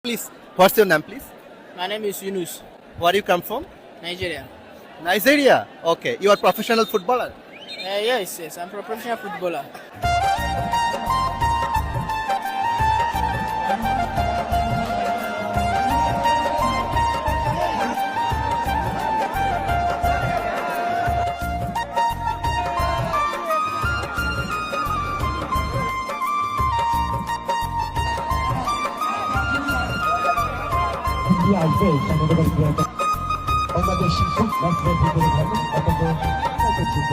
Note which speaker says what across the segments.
Speaker 1: Please, what's your name, please?
Speaker 2: My name is Yunus,
Speaker 1: Where you come from?
Speaker 2: Nigeria.
Speaker 1: Nigeria. Okay, you are professional footballer.
Speaker 2: Yes, I'm a professional footballer.
Speaker 3: Bangladeshi national cricket খেলা অত্যন্ত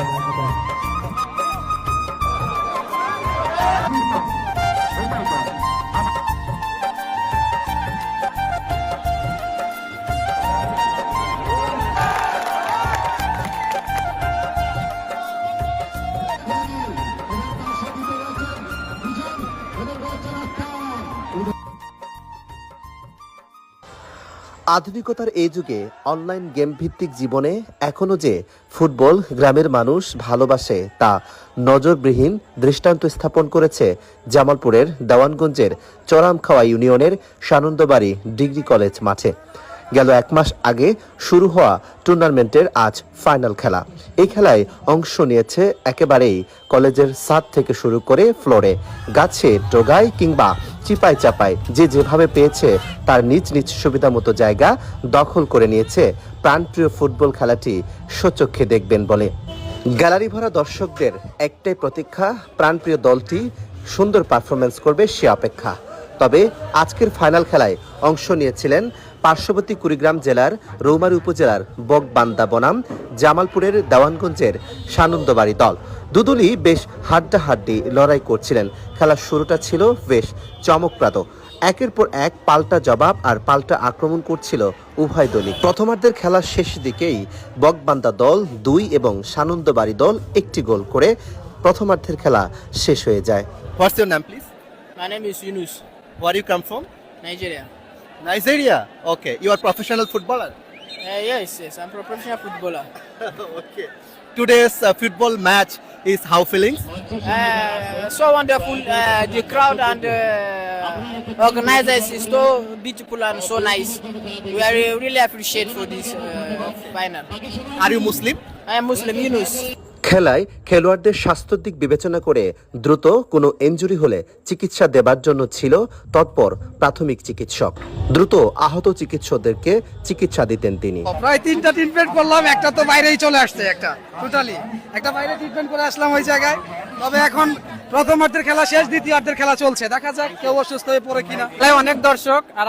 Speaker 4: আধুনিকতার এই যুগে online game ভিত্তিক জীবনে এখনো যে football গ্রামের মানুষ ভালোবাসে তা নজরবিহীন দৃষ্টান্ত স্থাপন করেছে জামালপুরের দেওয়ানগঞ্জের চরামখাওয়া ইউনিয়নের সানন্দবাড়ি ডিগ্রি কলেজ মাঠে। গেল এক মাস আগে শুরু হওয়া টুর্নামেন্টের আজ ফাইনাল খেলা। এই খেলায় অংশ নিয়েছে একেবারেই কলেজের ছাদ থেকে শুরু করে ফ্লোরে, গাছে, ডোগায় কিংবা চিপায় চাপায় যে যেভাবে পেয়েছে তার নিজ নিজ সুবিধা মতো জায়গা দখল করে নিয়েছে প্রাণপ্রিয় ফুটবল খেলাটি স্বচক্ষে দেখবেন বলে। গ্যালারি ভরা দর্শকদের একটাই প্রতীক্ষা, প্রাণপ্রিয় দলটি সুন্দর পারফরমেন্স করবে সে অপেক্ষা। তবে আজকের ফাইনাল খেলায় অংশ নিয়েছিলেন পার্শ্ববর্তী কুড়িগ্রাম জেলার রৌমারী উপজেলার বকবান্দা বনাম জামালপুরের দেওয়ানগঞ্জের সানন্দবাড়ি দল। দুদলই বেশ হাড্ডাহাড্ডি লড়াই করছিলেন। খেলার শুরুটা ছিল বেশ চমকপ্রদ। একের পর এক পাল্টা জবাব আর পাল্টা আক্রমণ করছিল উভয় দলই। প্রথমার্ধের খেলার শেষ দিকেই বকবান্দা দল 2 এবং সানন্দবাড়ি দল 1টি গোল করে প্রথমার্ধের খেলা শেষ হয়ে যায়।
Speaker 1: What's your name, please?
Speaker 2: My name is Yunus,
Speaker 1: Where you come from?
Speaker 2: Nigeria.
Speaker 1: Nigeria. Okay, you are professional footballer.
Speaker 2: Yes, I'm a professional footballer.
Speaker 1: Okay. Today's football match is how feelings?
Speaker 2: So wonderful. The crowd and organizers is so beautiful and so nice. We are really appreciate for this final.
Speaker 1: Are you Muslim?
Speaker 2: I am Muslim, Yunus.
Speaker 4: খেলায় খেলোয়াড়দের স্বাস্থ্যের দিক বিবেচনা করে দ্রুত কোনো injury হলে চিকিৎসা দেবার জন্য ছিল তৎপর প্রাথমিক চিকিৎসক। দ্রুত আহত চিকিৎসকদেরকে চিকিৎসা দিতেন তিনি।
Speaker 5: প্রায় 3টা ট্রিটমেন্ট করলাম, একটা তো বাইরেই চলে আসছে, একটা বাইরে ট্রিটমেন্ট করে আসলাম ওই জায়গায়। তবে এখন প্রথমার্ধের খেলা শেষ, দ্বিতীয়ার্ধের খেলা চলছে, দেখা যাক কেউ অসুস্থ হয়ে পড়ে কিনা। অনেক দর্শক আর